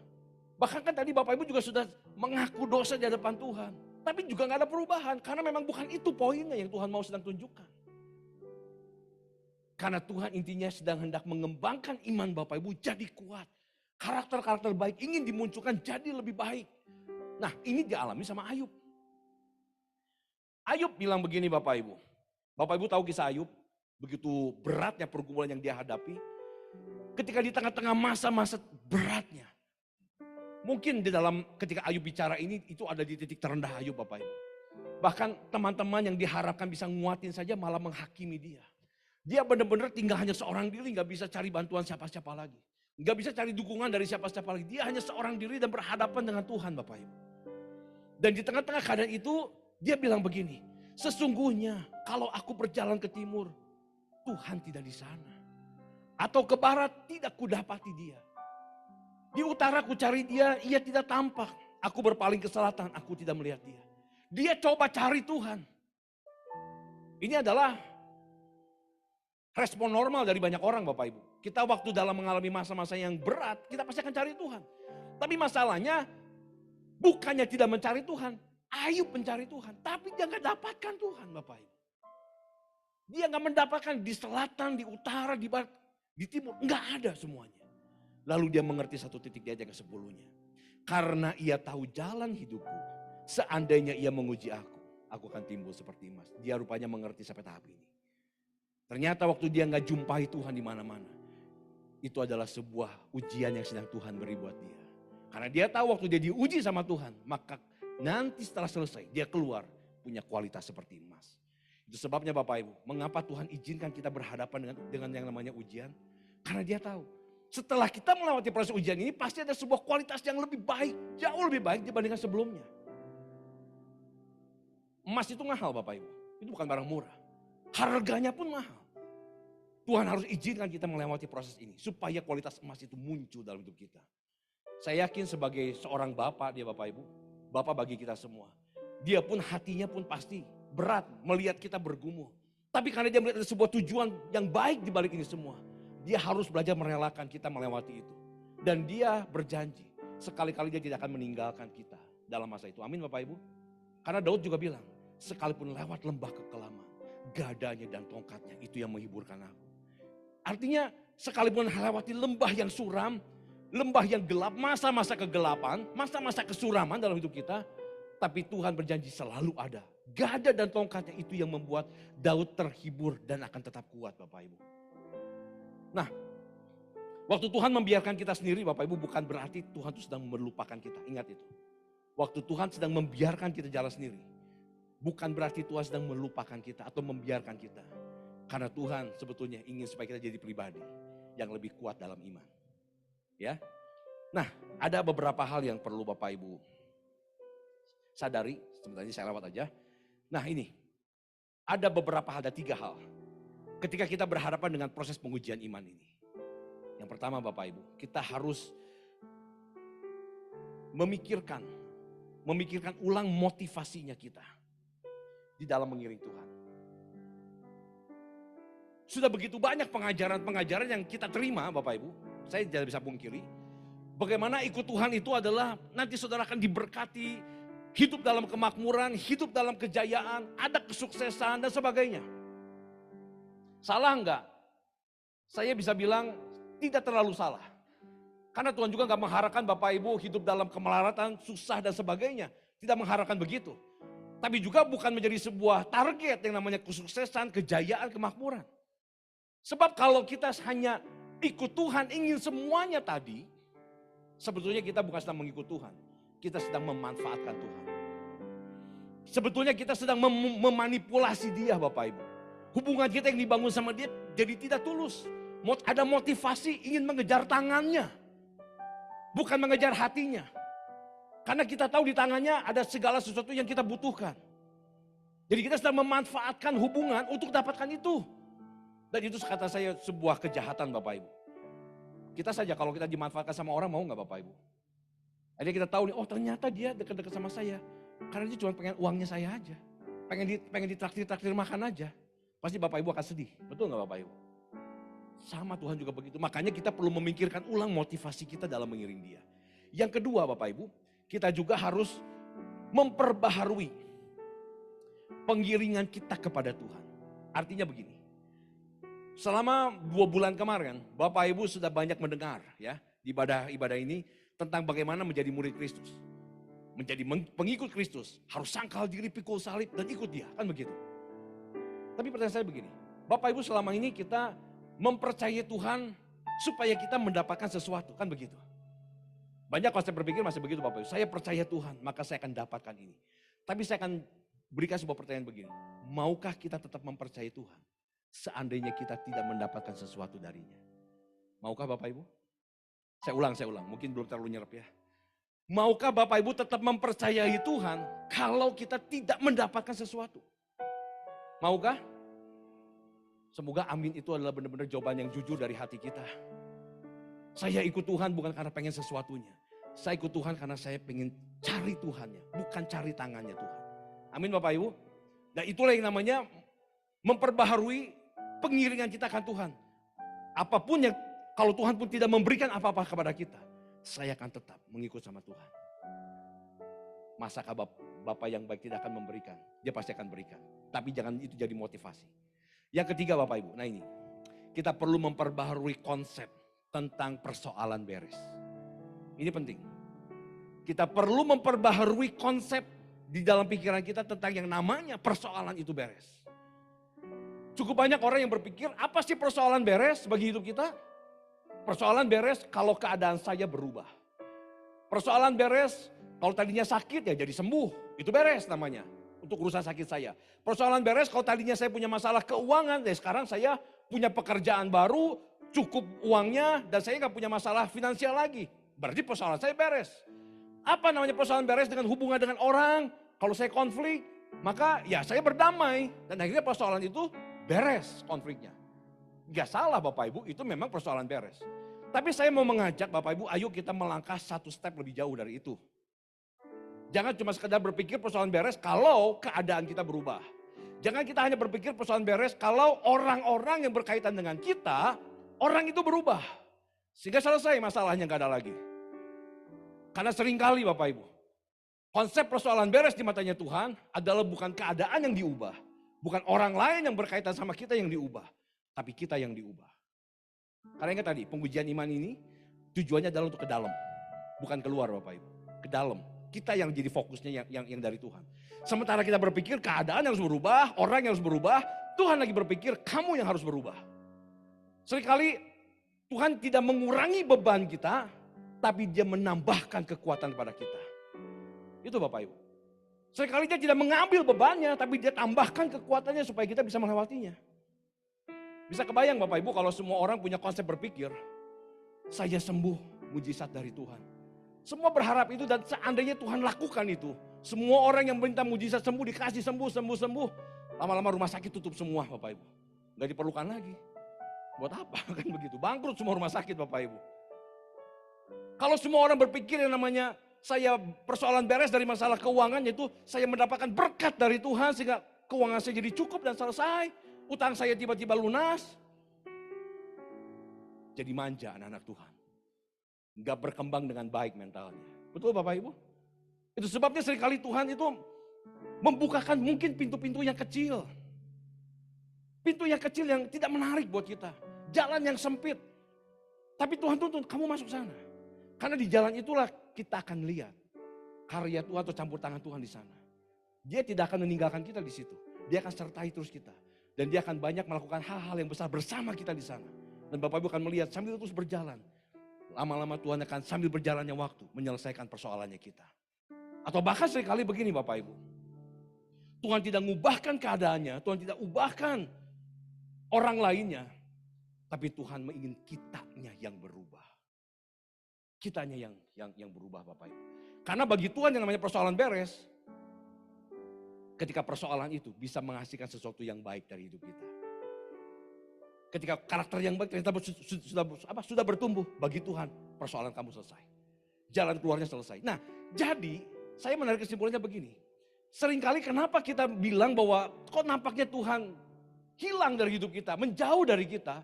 Bahkan kan tadi Bapak Ibu juga sudah mengaku dosa di hadapan Tuhan. Tapi juga gak ada perubahan, karena memang bukan itu poinnya yang Tuhan mau sedang tunjukkan. Karena Tuhan intinya sedang hendak mengembangkan iman Bapak Ibu jadi kuat. Karakter-karakter baik ingin dimunculkan jadi lebih baik. Nah ini dialami sama Ayub. Ayub bilang begini Bapak Ibu. Bapak Ibu tahu kisah Ayub? Begitu beratnya pergumulan yang dia hadapi. Ketika di tengah-tengah masa-masa beratnya. Mungkin di dalam ketika Ayub bicara ini itu ada di titik terendah Ayub Bapak Ibu. Bahkan teman-teman yang diharapkan bisa nguatin saja malah menghakimi dia. Dia benar-benar tinggal hanya seorang diri, gak bisa cari bantuan siapa-siapa lagi. Gak bisa cari dukungan dari siapa-siapa lagi. Dia hanya seorang diri dan berhadapan dengan Tuhan Bapak Ibu. Dan di tengah-tengah keadaan itu dia bilang begini, sesungguhnya kalau aku berjalan ke timur, Tuhan tidak di sana. Atau ke barat, tidak kudapati dia. Di utara ku cari dia, ia tidak tampak. Aku berpaling ke selatan, aku tidak melihat dia. Dia coba cari Tuhan. Ini adalah respon normal dari banyak orang Bapak Ibu. Kita waktu dalam mengalami masa-masa yang berat, kita pasti akan cari Tuhan. Tapi masalahnya, bukannya tidak mencari Tuhan. Ayub mencari Tuhan, tapi dia gak dapatkan Tuhan Bapak Ibu. Dia gak mendapatkan di selatan, di utara, di barat, di timur. Gak ada semuanya. Lalu dia mengerti satu titik, dia aja ke sepuluhnya. Karena ia tahu jalan hidupku, seandainya ia menguji aku akan timbul seperti emas. Dia rupanya mengerti sampai tahap ini. Ternyata waktu dia gak jumpai Tuhan di mana-mana, itu adalah sebuah ujian yang sedang Tuhan beri buat dia. Karena dia tahu waktu dia diuji sama Tuhan, maka nanti setelah selesai dia keluar punya kualitas seperti emas. Itu sebabnya Bapak Ibu, mengapa Tuhan izinkan kita berhadapan dengan yang namanya ujian? Karena dia tahu setelah kita melewati proses ujian ini pasti ada sebuah kualitas yang lebih baik, jauh lebih baik dibandingkan sebelumnya. Emas itu mahal Bapak Ibu, itu bukan barang murah. Harganya pun mahal. Tuhan harus izinkan kita melewati proses ini supaya kualitas emas itu muncul dalam hidup kita. Saya yakin sebagai seorang bapak, dia Bapak Ibu, bapak bagi kita semua. Dia pun hatinya pun pasti berat melihat kita bergumul. Tapi karena dia melihat ada sebuah tujuan yang baik di balik ini semua. Dia harus belajar merelakan kita melewati itu. Dan dia berjanji sekali-kali dia tidak akan meninggalkan kita dalam masa itu. Amin Bapak Ibu. Karena Daud juga bilang, sekalipun lewat lembah kekelaman, gadanya dan tongkatnya itu yang menghiburkan aku. Artinya sekalipun melewati lembah yang suram, lembah yang gelap, masa-masa kegelapan, masa-masa kesuraman dalam hidup kita. Tapi Tuhan berjanji selalu ada. Gada dan tongkatnya itu yang membuat Daud terhibur dan akan tetap kuat Bapak Ibu. Nah, waktu Tuhan membiarkan kita sendiri Bapak Ibu bukan berarti Tuhan itu sedang melupakan kita. Ingat itu. Waktu Tuhan sedang membiarkan kita jalan sendiri. Bukan berarti Tuhan sedang melupakan kita atau membiarkan kita. Karena Tuhan sebetulnya ingin supaya kita jadi pribadi yang lebih kuat dalam iman. Ya. Nah, ada beberapa hal yang perlu Bapak Ibu sadari, sebenarnya saya lewat aja. Nah ini, ada beberapa hal, ada 3 hal. Ketika kita berhadapan dengan proses pengujian iman ini. Yang pertama Bapak Ibu, kita harus memikirkan ulang motivasinya kita di dalam mengiring Tuhan. Sudah begitu banyak pengajaran-pengajaran yang kita terima Bapak Ibu, saya tidak bisa pungkiri. Bagaimana ikut Tuhan itu adalah nanti saudara akan diberkati, hidup dalam kemakmuran, hidup dalam kejayaan, ada kesuksesan dan sebagainya. Salah enggak? Saya bisa bilang tidak terlalu salah. Karena Tuhan juga enggak mengharapkan Bapak Ibu hidup dalam kemelaratan, susah dan sebagainya. Tidak mengharapkan begitu. Tapi juga bukan menjadi sebuah target yang namanya kesuksesan, kejayaan, kemakmuran. Sebab kalau kita hanya ikut Tuhan, ingin semuanya tadi, sebetulnya kita bukan sedang mengikut Tuhan. Kita sedang memanfaatkan Tuhan. Sebetulnya kita sedang memanipulasi dia Bapak Ibu. Hubungan kita yang dibangun sama dia jadi tidak tulus. Ada motivasi ingin mengejar tangannya. Bukan mengejar hatinya. Karena kita tahu di tangannya ada segala sesuatu yang kita butuhkan. Jadi kita sedang memanfaatkan hubungan untuk dapatkan itu. Dan itu kata saya sebuah kejahatan Bapak Ibu. Kita saja kalau kita dimanfaatkan sama orang mau nggak Bapak Ibu? Akhirnya kita tahu nih, oh ternyata dia dekat-dekat sama saya. Karena dia cuma pengen uangnya saya aja. Pengen ditraktir makan aja. Pasti Bapak Ibu akan sedih. Betul nggak Bapak Ibu? Sama Tuhan juga begitu. Makanya kita perlu memikirkan ulang motivasi kita dalam mengiring dia. Yang kedua Bapak Ibu, kita juga harus memperbaharui penggiringan kita kepada Tuhan. Artinya begini. Selama 2 bulan kemarin, Bapak Ibu sudah banyak mendengar ya di ibadah ini tentang bagaimana menjadi murid Kristus. Menjadi pengikut Kristus, harus sangkal diri, pikul salib dan ikut dia, kan begitu. Tapi pertanyaan saya begini, Bapak Ibu selama ini kita mempercayai Tuhan supaya kita mendapatkan sesuatu, kan begitu. Banyak kalau saya berpikir masih begitu Bapak Ibu, saya percaya Tuhan maka saya akan dapatkan ini. Tapi saya akan berikan sebuah pertanyaan begini, maukah kita tetap mempercayai Tuhan? Seandainya kita tidak mendapatkan sesuatu darinya. Maukah Bapak Ibu? Saya ulang, mungkin belum terlalu nyerap ya. Maukah Bapak Ibu tetap mempercayai Tuhan kalau kita tidak mendapatkan sesuatu? Maukah? Semoga amin itu adalah benar-benar jawaban yang jujur dari hati kita. Saya ikut Tuhan bukan karena pengen sesuatunya. Saya ikut Tuhan karena saya pengen cari Tuhannya, bukan cari tangannya Tuhan. Amin Bapak Ibu. Nah itulah yang namanya memperbaharui pengiringan kita akan Tuhan. Apapun yang, kalau Tuhan pun tidak memberikan apa-apa kepada kita, saya akan tetap mengikut sama Tuhan. Masakah Bapak yang baik tidak akan memberikan? Dia pasti akan berikan. Tapi jangan itu jadi motivasi. Yang ketiga Bapak Ibu, nah ini. Kita perlu memperbaharui konsep tentang persoalan beres. Ini penting. Kita perlu memperbaharui konsep di dalam pikiran kita tentang yang namanya persoalan itu beres. Cukup banyak orang yang berpikir, apa sih persoalan beres bagi hidup kita? Persoalan beres kalau keadaan saya berubah. Persoalan beres kalau tadinya sakit ya jadi sembuh. Itu beres namanya untuk urusan sakit saya. Persoalan beres kalau tadinya saya punya masalah keuangan, ya sekarang saya punya pekerjaan baru, cukup uangnya dan saya nggak punya masalah finansial lagi. Berarti persoalan saya beres. Apa namanya persoalan beres dengan hubungan dengan orang? Kalau saya konflik, maka ya saya berdamai. Dan akhirnya persoalan itu beres konfliknya. Gak salah Bapak Ibu, itu memang persoalan beres. Tapi saya mau mengajak Bapak Ibu, ayo kita melangkah 1 step lebih jauh dari itu. Jangan cuma sekedar berpikir persoalan beres kalau keadaan kita berubah. Jangan kita hanya berpikir persoalan beres kalau orang-orang yang berkaitan dengan kita, orang itu berubah. Sehingga selesai masalahnya gak ada lagi. Karena seringkali Bapak Ibu, konsep persoalan beres di matanya Tuhan adalah bukan keadaan yang diubah. Bukan orang lain yang berkaitan sama kita yang diubah. Tapi kita yang diubah. Karena ingat tadi, pengujian iman ini tujuannya adalah untuk ke dalam. Bukan keluar Bapak Ibu. Ke dalam. Kita yang jadi fokusnya yang dari Tuhan. Sementara kita berpikir keadaan yang harus berubah, orang yang harus berubah. Tuhan lagi berpikir kamu yang harus berubah. Seringkali Tuhan tidak mengurangi beban kita. Tapi dia menambahkan kekuatan pada kita. Itu Bapak Ibu. Seringkali dia tidak mengambil bebannya, tapi dia tambahkan kekuatannya supaya kita bisa melewatinya. Bisa kebayang Bapak Ibu kalau semua orang punya konsep berpikir, saya sembuh mujizat dari Tuhan. Semua berharap itu dan seandainya Tuhan lakukan itu. Semua orang yang minta mujizat sembuh dikasih sembuh. Lama-lama rumah sakit tutup semua Bapak Ibu. Gak diperlukan lagi. Buat apa kan begitu? Bangkrut semua rumah sakit Bapak Ibu. Kalau semua orang berpikir yang namanya saya persoalan beres dari masalah keuangan, yaitu saya mendapatkan berkat dari Tuhan sehingga keuangan saya jadi cukup dan selesai. Utang saya tiba-tiba lunas. Jadi manja anak-anak Tuhan. Gak berkembang dengan baik mentalnya. Betul Bapak Ibu? Itu sebabnya seringkali Tuhan itu membukakan mungkin pintu-pintu yang kecil. Pintu yang kecil yang tidak menarik buat kita. Jalan yang sempit. Tapi Tuhan tuntut kamu masuk sana. Karena di jalan itulah kita akan lihat karya Tuhan atau campur tangan Tuhan di sana. Dia tidak akan meninggalkan kita di situ. Dia akan sertai terus kita. Dan dia akan banyak melakukan hal-hal yang besar bersama kita di sana. Dan Bapak Ibu akan melihat sambil terus berjalan. Lama-lama Tuhan akan sambil berjalannya waktu menyelesaikan persoalannya kita. Atau bahkan seringkali begini Bapak Ibu. Tuhan tidak mengubahkan keadaannya, Tuhan tidak ubahkan orang lainnya. Tapi Tuhan ingin kitanya yang berubah. Kitanya yang berubah Bapak Ibu. Karena bagi Tuhan yang namanya persoalan beres. Ketika persoalan itu bisa menghasilkan sesuatu yang baik dari hidup kita. Ketika karakter yang baik ternyata sudah bertumbuh, bagi Tuhan persoalan kamu selesai. Jalan keluarnya selesai. Nah, jadi saya menarik kesimpulannya begini. Seringkali kenapa kita bilang bahwa kok nampaknya Tuhan hilang dari hidup kita, menjauh dari kita.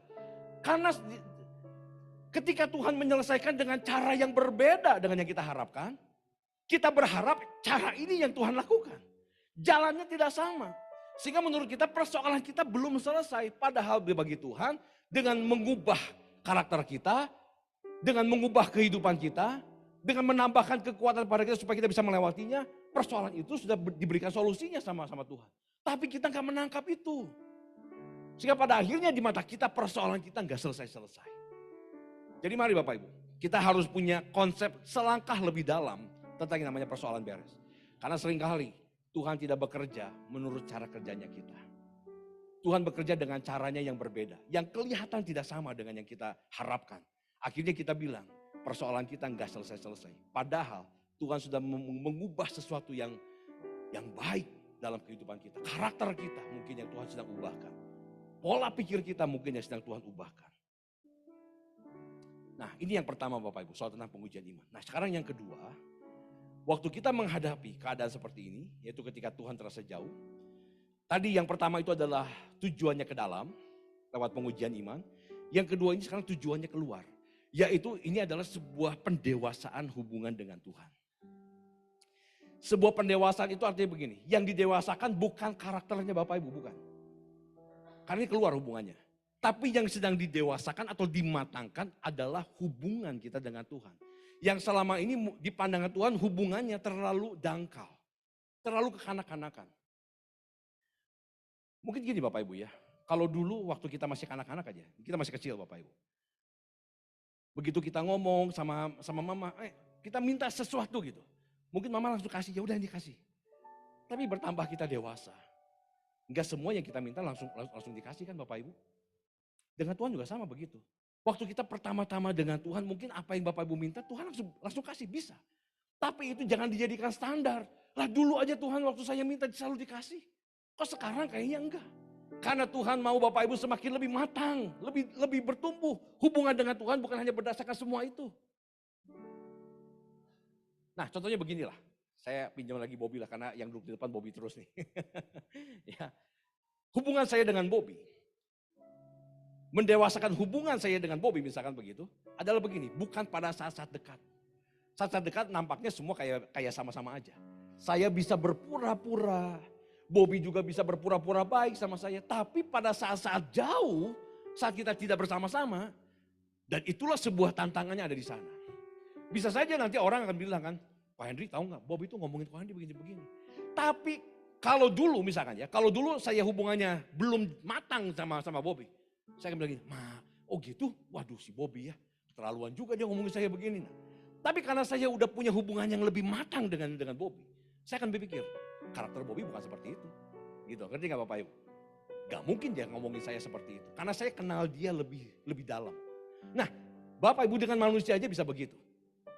Karena ketika Tuhan menyelesaikan dengan cara yang berbeda dengan yang kita harapkan, kita berharap cara ini yang Tuhan lakukan. Jalannya tidak sama. Sehingga menurut kita persoalan kita belum selesai. Padahal bagi Tuhan dengan mengubah karakter kita, dengan mengubah kehidupan kita, dengan menambahkan kekuatan pada kita supaya kita bisa melewatinya, persoalan itu sudah diberikan solusinya sama Tuhan. Tapi kita nggak menangkap itu. Sehingga pada akhirnya di mata kita persoalan kita nggak selesai-selesai. Jadi mari Bapak Ibu, kita harus punya konsep selangkah lebih dalam tentang yang namanya persoalan beres. Karena seringkali Tuhan tidak bekerja menurut cara kerjanya kita. Tuhan bekerja dengan caranya yang berbeda. Yang kelihatan tidak sama dengan yang kita harapkan. Akhirnya kita bilang persoalan kita nggak selesai-selesai. Padahal Tuhan sudah mengubah sesuatu yang baik dalam kehidupan kita. Karakter kita mungkin yang Tuhan sedang ubahkan. Pola pikir kita mungkin yang sedang Tuhan ubahkan. Nah ini yang pertama Bapak Ibu, soal tentang pengujian iman. Nah sekarang yang kedua, waktu kita menghadapi keadaan seperti ini, yaitu ketika Tuhan terasa jauh. Tadi yang pertama itu adalah tujuannya ke dalam, lewat pengujian iman. Yang kedua ini sekarang tujuannya keluar. Yaitu ini adalah sebuah pendewasaan hubungan dengan Tuhan. Sebuah pendewasaan itu artinya begini, yang didewasakan bukan karakternya Bapak Ibu, bukan. Karena ini keluar hubungannya. Tapi yang sedang didewasakan atau dimatangkan adalah hubungan kita dengan Tuhan. Yang selama ini di pandangan Tuhan hubungannya terlalu dangkal. Terlalu kekanak-kanakan. Mungkin gini Bapak Ibu ya. Kalau dulu waktu kita masih kanak-kanak aja. Kita masih kecil Bapak Ibu. Begitu kita ngomong sama mama. Kita minta sesuatu gitu. Mungkin mama langsung kasih. Ya udah ini kasih. Tapi bertambah kita dewasa. Enggak semua yang kita minta langsung dikasih kan Bapak Ibu. Dengan Tuhan juga sama begitu. Waktu kita pertama-tama dengan Tuhan, mungkin apa yang Bapak Ibu minta, Tuhan langsung kasih, bisa. Tapi itu jangan dijadikan standar. Lah dulu aja Tuhan waktu saya minta selalu dikasih. Kok sekarang kayaknya enggak. Karena Tuhan mau Bapak Ibu semakin lebih matang, lebih bertumbuh. Hubungan dengan Tuhan bukan hanya berdasarkan semua itu. Nah contohnya beginilah. Saya pinjam lagi Bobby lah, karena yang duduk di depan Bobby terus nih. Ya. Hubungan saya dengan Bobby. Mendewasakan hubungan saya dengan Bobby misalkan begitu, adalah begini, bukan pada saat-saat dekat. Saat-saat dekat nampaknya semua kayak sama-sama aja. Saya bisa berpura-pura, Bobby juga bisa berpura-pura baik sama saya. Tapi pada saat-saat jauh, saat kita tidak bersama-sama, dan itulah sebuah tantangannya ada di sana. Bisa saja nanti orang akan bilang kan, Pak Henry tahu nggak, Bobby itu ngomongin Pak Henry begini-begini. Tapi kalau dulu misalkan ya, kalau dulu saya hubungannya belum matang sama Bobby. Saya akan bilang gini, oh gitu? Waduh si Bobby ya, keterlaluan juga dia ngomongin saya begini. Nah, tapi karena saya udah punya hubungan yang lebih matang dengan Bobby, saya akan berpikir, karakter Bobby bukan seperti itu. Gitu, ngerti gak Bapak Ibu? Gak mungkin dia ngomongin saya seperti itu. Karena saya kenal dia lebih dalam. Nah, Bapak Ibu dengan manusia aja bisa begitu.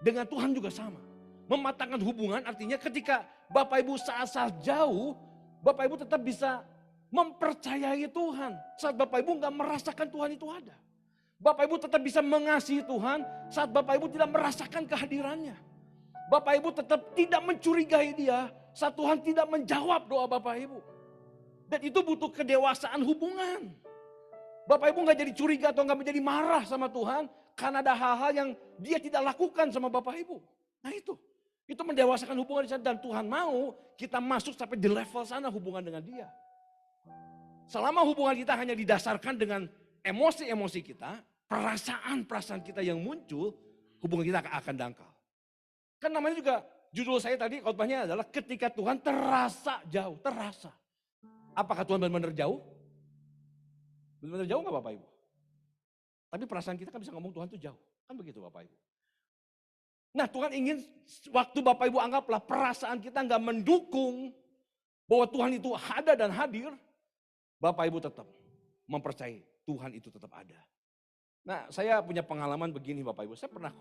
Dengan Tuhan juga sama. Mematangkan hubungan artinya ketika Bapak Ibu saat-saat jauh, Bapak Ibu tetap bisa mempercayai Tuhan. Saat Bapak Ibu gak merasakan Tuhan itu ada. Bapak Ibu tetap bisa mengasihi Tuhan saat Bapak Ibu tidak merasakan kehadirannya. Bapak Ibu tetap tidak mencurigai dia saat Tuhan tidak menjawab doa Bapak Ibu. Dan itu butuh kedewasaan hubungan. Bapak Ibu gak jadi curiga atau gak menjadi marah sama Tuhan karena ada hal-hal yang dia tidak lakukan sama Bapak Ibu. Nah itu mendewasakan hubungan di sana dan Tuhan mau kita masuk sampai di level sana hubungan dengan dia. Selama hubungan kita hanya didasarkan dengan emosi-emosi kita, perasaan-perasaan kita yang muncul, hubungan kita akan dangkal. Kan namanya juga, judul saya tadi khotbahnya adalah ketika Tuhan terasa jauh, terasa. Apakah Tuhan benar-benar jauh? Benar-benar jauh gak Bapak Ibu? Tapi perasaan kita kan bisa ngomong Tuhan itu jauh. Kan begitu Bapak Ibu. Nah Tuhan ingin waktu Bapak Ibu anggaplah perasaan kita gak mendukung bahwa Tuhan itu ada dan hadir. Bapak Ibu tetap mempercayai Tuhan itu tetap ada. Nah saya punya pengalaman begini Bapak Ibu. Saya pernah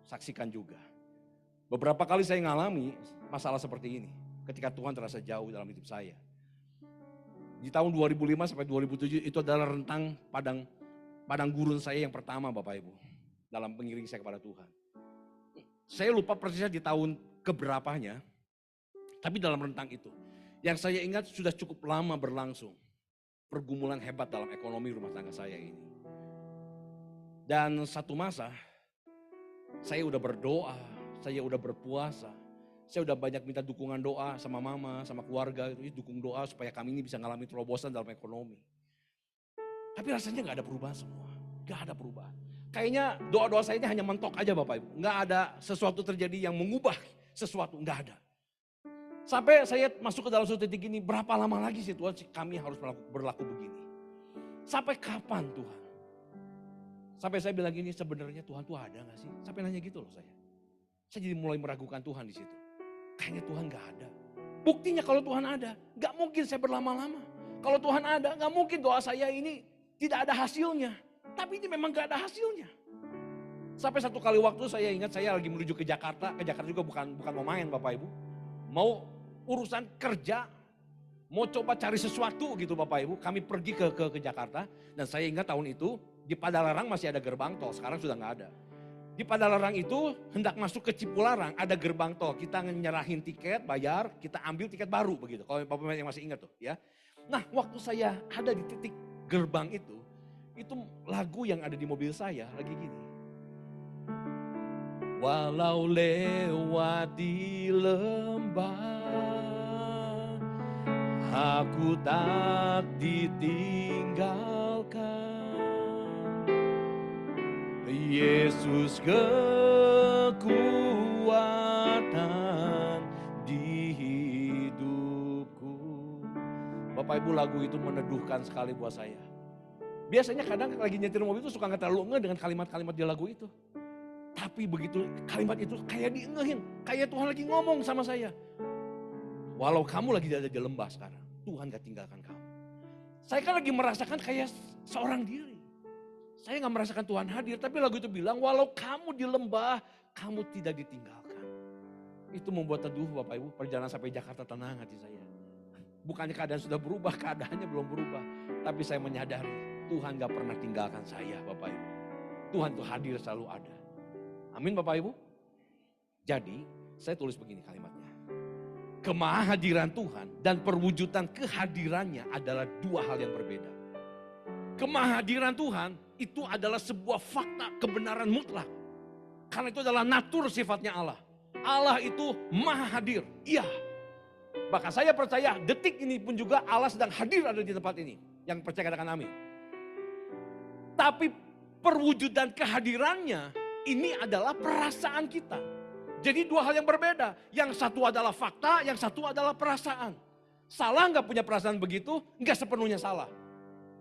saksikan juga. Beberapa kali saya ngalami masalah seperti ini. Ketika Tuhan terasa jauh dalam hidup saya. Di tahun 2005 sampai 2007 itu adalah rentang padang gurun saya yang pertama Bapak Ibu. Dalam pengiring saya kepada Tuhan. Saya lupa persisnya di tahun keberapanya. Tapi dalam rentang itu. Yang saya ingat sudah cukup lama berlangsung. Pergumulan hebat dalam ekonomi rumah tangga saya ini. Dan satu masa saya udah berdoa, saya udah berpuasa. Saya udah banyak minta dukungan doa sama mama, sama keluarga, itu dukung doa supaya kami ini bisa ngalami terobosan dalam ekonomi. Tapi rasanya gak ada perubahan semua, gak ada perubahan. Kayaknya doa-doa saya ini hanya mentok aja Bapak Ibu. Gak ada sesuatu terjadi yang mengubah sesuatu, gak ada. Sampai saya masuk ke dalam suatu titik ini, berapa lama lagi sih Tuhan kami harus berlaku begini. Sampai kapan Tuhan? Sampai saya bilang gini, sebenarnya Tuhan tuh ada gak sih? Sampai nanya gitu loh saya. Saya jadi mulai meragukan Tuhan di situ. Kayaknya Tuhan gak ada. Buktinya kalau Tuhan ada, gak mungkin saya berlama-lama. Kalau Tuhan ada, gak mungkin doa saya ini tidak ada hasilnya. Tapi ini memang gak ada hasilnya. Sampai satu kali waktu saya ingat saya lagi menuju ke Jakarta juga bukan mau main Bapak Ibu. Mau urusan kerja, mau coba cari sesuatu gitu Bapak Ibu. Kami pergi ke Jakarta dan saya ingat tahun itu di Padalarang masih ada gerbang tol, sekarang sudah gak ada. Di Padalarang itu hendak masuk ke Cipularang, ada gerbang tol. Kita nyerahin tiket, bayar, kita ambil tiket baru begitu. Kalau Bapak yang masih ingat tuh ya. Nah waktu saya ada di titik gerbang itu lagu yang ada di mobil saya lagi gini. Walau lewat di lembah, aku tak ditinggalkan. Yesus kekuatan di hidupku. Bapak Ibu lagu itu meneduhkan sekali buat saya. Biasanya kadang lagi nyetir mobil itu suka gak terlalu ngeh dengan kalimat-kalimat di lagu itu. Tapi begitu kalimat itu kayak diengehin. Kayak Tuhan lagi ngomong sama saya. Walau kamu lagi ada di lembah sekarang, Tuhan gak tinggalkan kamu. Saya kan lagi merasakan kayak seorang diri. Saya gak merasakan Tuhan hadir, tapi lagu itu bilang walau kamu di lembah, kamu tidak ditinggalkan. Itu membuat teduh Bapak Ibu, perjalanan sampai Jakarta tenang hati saya. Bukannya keadaan sudah berubah, keadaannya belum berubah. Tapi saya menyadari Tuhan gak pernah tinggalkan saya Bapak Ibu. Tuhan itu hadir selalu ada. Amin Bapak Ibu. Jadi saya tulis begini kalimatnya. Kemahadiran Tuhan dan perwujudan kehadirannya adalah dua hal yang berbeda. Kemahadiran Tuhan itu adalah sebuah fakta kebenaran mutlak. Karena itu adalah natur sifatnya Allah. Allah itu maha hadir. Iya. Bahkan saya percaya detik ini pun juga Allah sedang hadir ada di tempat ini. Yang percaya katakan amin. Tapi perwujudan kehadirannya ini adalah perasaan kita. Jadi dua hal yang berbeda. Yang satu adalah fakta, yang satu adalah perasaan. Salah nggak punya perasaan begitu? Nggak sepenuhnya salah.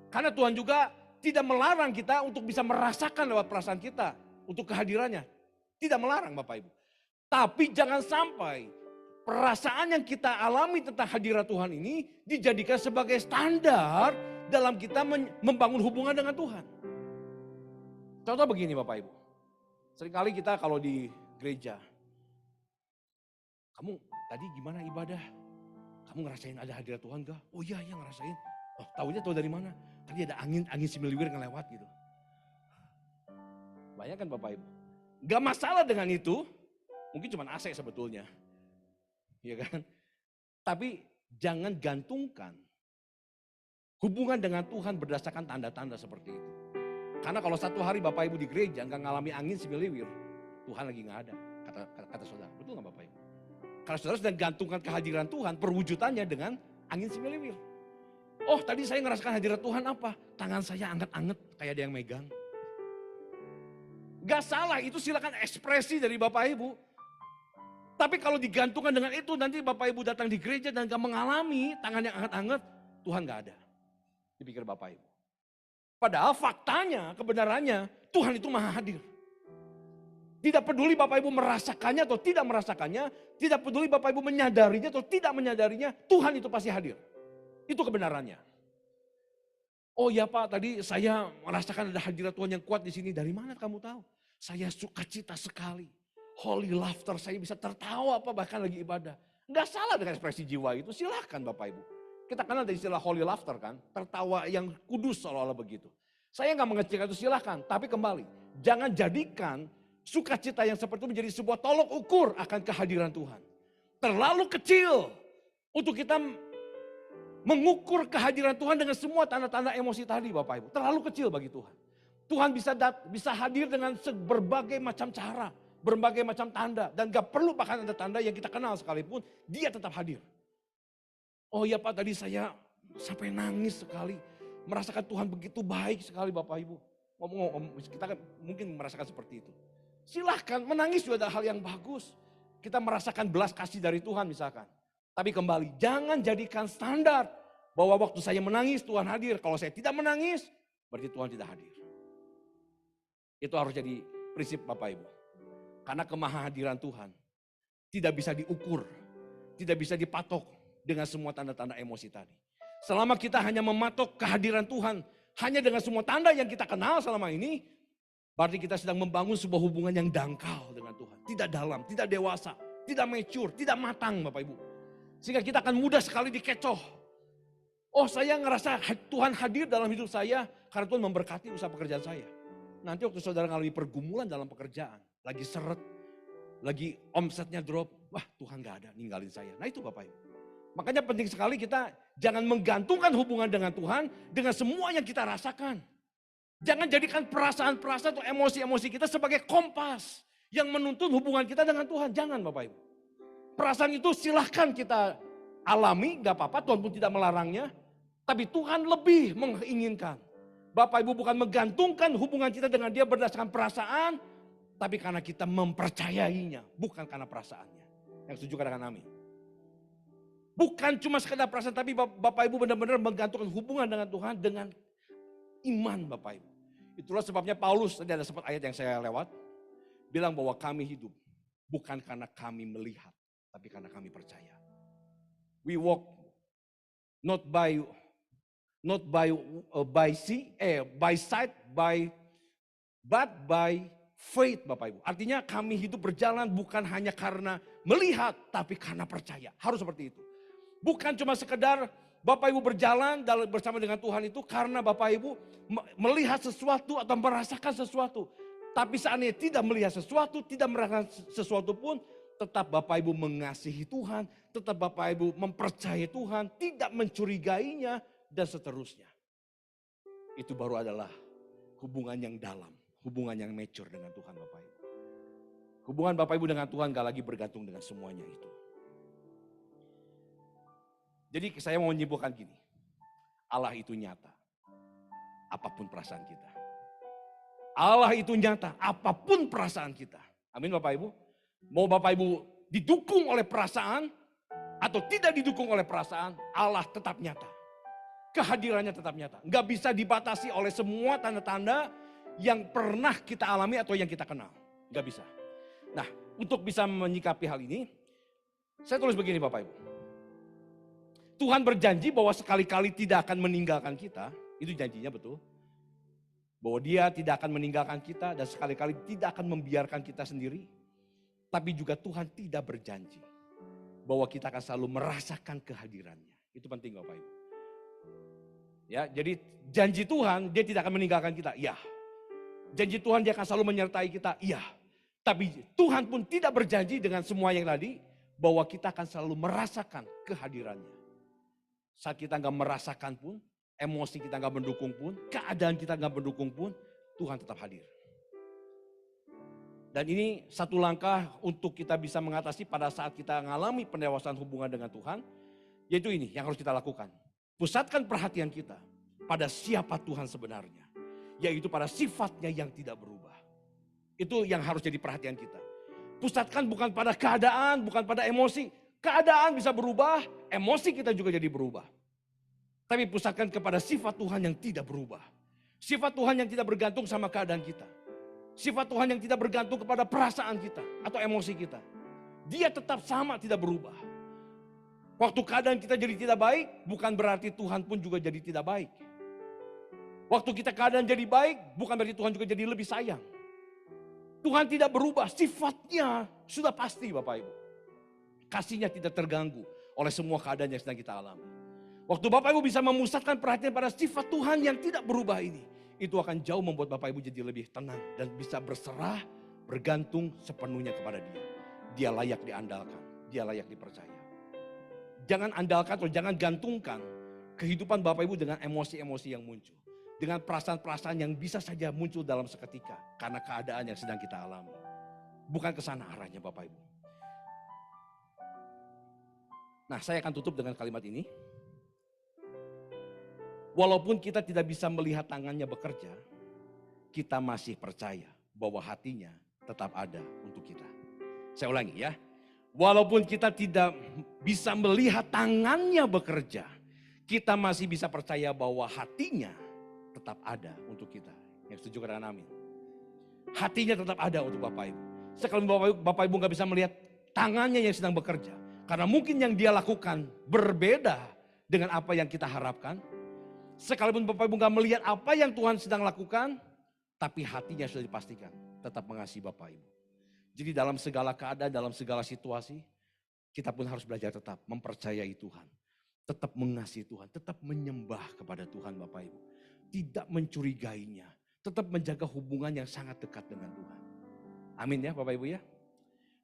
Karena Tuhan juga tidak melarang kita untuk bisa merasakan lewat perasaan kita. Untuk kehadirannya. Tidak melarang Bapak Ibu. Tapi jangan sampai perasaan yang kita alami tentang hadirat Tuhan ini dijadikan sebagai standar dalam kita membangun hubungan dengan Tuhan. Contoh begini Bapak Ibu. Seringkali kita kalau di gereja, kamu tadi gimana ibadah? Kamu ngerasain ada hadirat Tuhan gak? Oh iya, ngerasain. Oh taunya tahu dari mana? Tadi ada angin similiwir ngelewat gitu. Bayangkan Bapak Ibu. Gak masalah dengan itu, mungkin cuma AC sebetulnya. Ya kan? Tapi jangan gantungkan hubungan dengan Tuhan berdasarkan tanda-tanda seperti itu. Karena kalau satu hari Bapak Ibu di gereja nggak ngalami angin similiwir, Tuhan lagi nggak ada, kata saudara. Betul nggak Bapak Ibu? Karena saudara sedang gantungkan kehadiran Tuhan, perwujudannya dengan angin similiwir. Oh tadi saya ngerasakan hadirat Tuhan apa? Tangan saya anget-anget kayak ada yang megang. Gak salah, itu silakan ekspresi dari Bapak Ibu. Tapi kalau digantungkan dengan itu, nanti Bapak Ibu datang di gereja dan gak mengalami tangan yang anget-anget, Tuhan gak ada. Dipikir Bapak Ibu. Padahal faktanya, kebenarannya, Tuhan itu maha hadir. Tidak peduli Bapak Ibu merasakannya atau tidak merasakannya, tidak peduli Bapak Ibu menyadarinya atau tidak menyadarinya, Tuhan itu pasti hadir. Itu kebenarannya. Oh ya Pak, tadi saya merasakan ada hadirat Tuhan yang kuat di sini. Dari mana kamu tahu? Saya sukacita sekali. Holy laughter, saya bisa tertawa apa bahkan lagi ibadah. Enggak salah dengan ekspresi jiwa itu, silahkan Bapak Ibu. Kita kenal dari istilah holy laughter kan, tertawa yang kudus seolah-olah begitu. Saya nggak mengecilkan itu, silahkan. Tapi kembali, jangan jadikan sukacita yang seperti itu menjadi sebuah tolok ukur akan kehadiran Tuhan. Terlalu kecil untuk kita mengukur kehadiran Tuhan dengan semua tanda-tanda emosi tadi Bapak Ibu. Terlalu kecil bagi Tuhan. Tuhan bisa hadir dengan berbagai macam cara, berbagai macam tanda. Dan gak perlu bahkan ada tanda yang kita kenal sekalipun, dia tetap hadir. Oh iya Pak, tadi saya sampai nangis sekali. Merasakan Tuhan begitu baik sekali Bapak Ibu. Ngomong, kita kan mungkin merasakan seperti itu. Silahkan, menangis juga ada hal yang bagus. Kita merasakan belas kasih dari Tuhan misalkan. Tapi kembali, jangan jadikan standar bahwa waktu saya menangis Tuhan hadir. Kalau saya tidak menangis, berarti Tuhan tidak hadir. Itu harus jadi prinsip Bapak Ibu. Karena kemahahadiran Tuhan tidak bisa diukur, tidak bisa dipatok dengan semua tanda-tanda emosi tadi. Selama kita hanya mematok kehadiran Tuhan hanya dengan semua tanda yang kita kenal selama ini, berarti kita sedang membangun sebuah hubungan yang dangkal dengan Tuhan. Tidak dalam, tidak dewasa, tidak mature, tidak matang Bapak Ibu. Sehingga kita akan mudah sekali dikecoh. Oh saya ngerasa Tuhan hadir dalam hidup saya karena Tuhan memberkati usaha pekerjaan saya. Nanti waktu saudara ngalami pergumulan dalam pekerjaan, lagi seret, lagi omsetnya drop, wah Tuhan gak ada ninggalin saya. Nah itu Bapak Ibu. Makanya penting sekali kita jangan menggantungkan hubungan dengan Tuhan dengan semua yang kita rasakan. Jangan jadikan perasaan-perasaan atau emosi-emosi kita sebagai kompas yang menuntun hubungan kita dengan Tuhan. Jangan Bapak Ibu. Perasaan itu silahkan kita alami, gak apa-apa, Tuhan pun tidak melarangnya. Tapi Tuhan lebih menginginkan. Bapak Ibu bukan menggantungkan hubungan kita dengan dia berdasarkan perasaan. Tapi karena kita mempercayainya, bukan karena perasaannya. Yang setuju katakan amin. Bukan cuma sekedar perasaan, tapi Bapak Ibu benar-benar menggantungkan hubungan dengan Tuhan dengan iman Bapak Ibu. Itulah sebabnya Paulus, tadi ada sempat ayat yang saya lewat, bilang bahwa kami hidup bukan karena kami melihat, tapi karena kami percaya. We walk not by sight, but by faith Bapak Ibu. Artinya kami hidup berjalan bukan hanya karena melihat, tapi karena percaya. Harus seperti itu. Bukan cuma sekedar Bapak Ibu berjalan bersama dengan Tuhan itu karena Bapak Ibu melihat sesuatu atau merasakan sesuatu. Tapi seandainya tidak melihat sesuatu, tidak merasakan sesuatu pun, tetap Bapak Ibu mengasihi Tuhan, tetap Bapak Ibu mempercayai Tuhan, tidak mencurigainya, dan seterusnya. Itu baru adalah hubungan yang dalam, hubungan yang mature dengan Tuhan Bapak Ibu. Hubungan Bapak Ibu dengan Tuhan gak lagi bergantung dengan semuanya itu. Jadi saya mau menyimpulkan gini, Allah itu nyata, apapun perasaan kita. Allah itu nyata, apapun perasaan kita. Amin Bapak Ibu. Mau Bapak Ibu didukung oleh perasaan atau tidak didukung oleh perasaan, Allah tetap nyata. Kehadirannya tetap nyata. Nggak bisa dibatasi oleh semua tanda-tanda yang pernah kita alami atau yang kita kenal. Nggak bisa. Nah, untuk bisa menyikapi hal ini, saya tulis begini Bapak Ibu. Tuhan berjanji bahwa sekali-kali tidak akan meninggalkan kita. Itu janjinya betul. Bahwa dia tidak akan meninggalkan kita dan sekali-kali tidak akan membiarkan kita sendiri. Tapi juga Tuhan tidak berjanji bahwa kita akan selalu merasakan kehadirannya. Itu penting Bapak Ibu. Ya, jadi janji Tuhan dia tidak akan meninggalkan kita. Iya. Janji Tuhan dia akan selalu menyertai kita. Iya. Tapi Tuhan pun tidak berjanji dengan semua yang tadi bahwa kita akan selalu merasakan kehadirannya. Saat kita nggak merasakan pun, emosi kita nggak mendukung pun, keadaan kita nggak mendukung pun, Tuhan tetap hadir. Dan ini satu langkah untuk kita bisa mengatasi pada saat kita mengalami pendewasaan hubungan dengan Tuhan. Yaitu ini yang harus kita lakukan. Pusatkan perhatian kita pada siapa Tuhan sebenarnya. Yaitu pada sifatnya yang tidak berubah. Itu yang harus jadi perhatian kita. Pusatkan bukan pada keadaan, bukan pada emosi. Keadaan bisa berubah, emosi kita juga jadi berubah. Tapi pusatkan kepada sifat Tuhan yang tidak berubah. Sifat Tuhan yang tidak bergantung sama keadaan kita. Sifat Tuhan yang tidak bergantung kepada perasaan kita atau emosi kita. Dia tetap sama, tidak berubah. Waktu keadaan kita jadi tidak baik, bukan berarti Tuhan pun juga jadi tidak baik. Waktu kita keadaan jadi baik, bukan berarti Tuhan juga jadi lebih sayang. Tuhan tidak berubah, sifatnya sudah pasti Bapak Ibu. Kasihnya tidak terganggu oleh semua keadaan yang sedang kita alami. Waktu Bapak Ibu bisa memusatkan perhatian pada sifat Tuhan yang tidak berubah ini, itu akan jauh membuat Bapak Ibu jadi lebih tenang dan bisa berserah, bergantung sepenuhnya kepada Dia. Dia layak diandalkan, Dia layak dipercaya. Jangan andalkan atau jangan gantungkan kehidupan Bapak Ibu dengan emosi-emosi yang muncul. Dengan perasaan-perasaan yang bisa saja muncul dalam seketika karena keadaan yang sedang kita alami. Bukan ke sana arahnya Bapak Ibu. Nah, saya akan tutup dengan kalimat ini. Walaupun kita tidak bisa melihat tangannya bekerja, kita masih percaya bahwa hatinya tetap ada untuk kita. Saya ulangi ya. Walaupun kita tidak bisa melihat tangannya bekerja, kita masih bisa percaya bahwa hatinya tetap ada untuk kita. Yang setuju katakan amin. Hatinya tetap ada untuk Bapak Ibu. Sekalipun Bapak Ibu gak bisa melihat tangannya yang sedang bekerja. Karena mungkin yang dia lakukan berbeda dengan apa yang kita harapkan. Sekalipun Bapak Ibu gak melihat apa yang Tuhan sedang lakukan, tapi hatinya sudah dipastikan tetap mengasihi Bapak Ibu. Jadi dalam segala keadaan, dalam segala situasi, kita pun harus belajar tetap mempercayai Tuhan. Tetap mengasihi Tuhan, tetap menyembah kepada Tuhan Bapak Ibu. Tidak mencurigainya, tetap menjaga hubungan yang sangat dekat dengan Tuhan. Amin ya Bapak Ibu ya.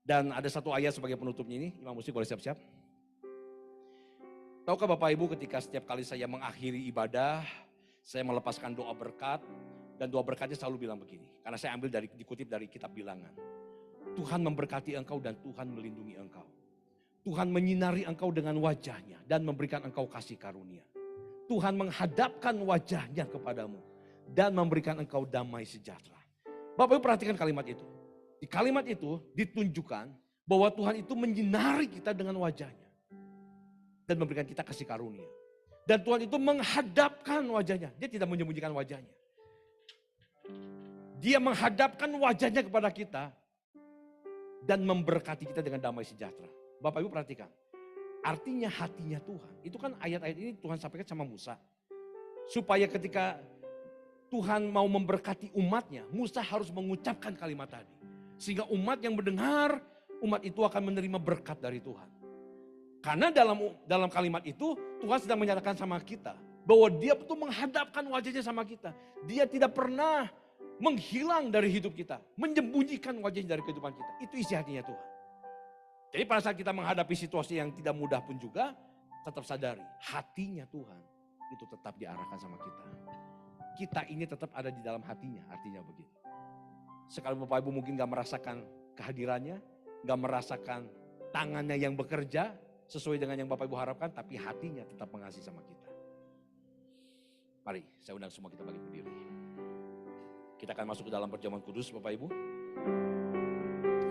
Dan ada satu ayat sebagai penutupnya ini, Imam Musik boleh siap-siap. Tahukah Bapak Ibu ketika setiap kali saya mengakhiri ibadah, saya melepaskan doa berkat, dan doa berkatnya selalu bilang begini. Karena saya ambil dikutip dari kitab Bilangan. Tuhan memberkati engkau dan Tuhan melindungi engkau. Tuhan menyinari engkau dengan wajahnya dan memberikan engkau kasih karunia. Tuhan menghadapkan wajahnya kepadamu dan memberikan engkau damai sejahtera. Bapak Ibu perhatikan kalimat itu. Di kalimat itu ditunjukkan bahwa Tuhan itu menyinari kita dengan wajahnya. Dan memberikan kita kasih karunia. Dan Tuhan itu menghadapkan wajahnya. Dia tidak menyembunyikan wajahnya. Dia menghadapkan wajahnya kepada kita. Dan memberkati kita dengan damai sejahtera. Bapak Ibu perhatikan. Artinya hatinya Tuhan. Itu kan ayat-ayat ini Tuhan sampaikan sama Musa. Supaya ketika Tuhan mau memberkati umatnya, Musa harus mengucapkan kalimat tadi. Sehingga umat yang mendengar, umat itu akan menerima berkat dari Tuhan. Karena dalam kalimat itu Tuhan sedang menyatakan sama kita. Bahwa dia betul menghadapkan wajahnya sama kita. Dia tidak pernah menghilang dari hidup kita. Menyembunyikan wajahnya dari kehidupan kita. Itu isi hatinya Tuhan. Jadi pada saat kita menghadapi situasi yang tidak mudah pun juga, tetap sadari hatinya Tuhan itu tetap diarahkan sama kita. Kita ini tetap ada di dalam hatinya, artinya begitu. Sekali Bapak Ibu mungkin gak merasakan kehadirannya, gak merasakan tangannya yang bekerja sesuai dengan yang Bapak Ibu harapkan, tapi hatinya tetap mengasihi sama kita. Mari saya undang semua kita balik berdiri. Kita akan masuk ke dalam perjamuan kudus Bapak Ibu.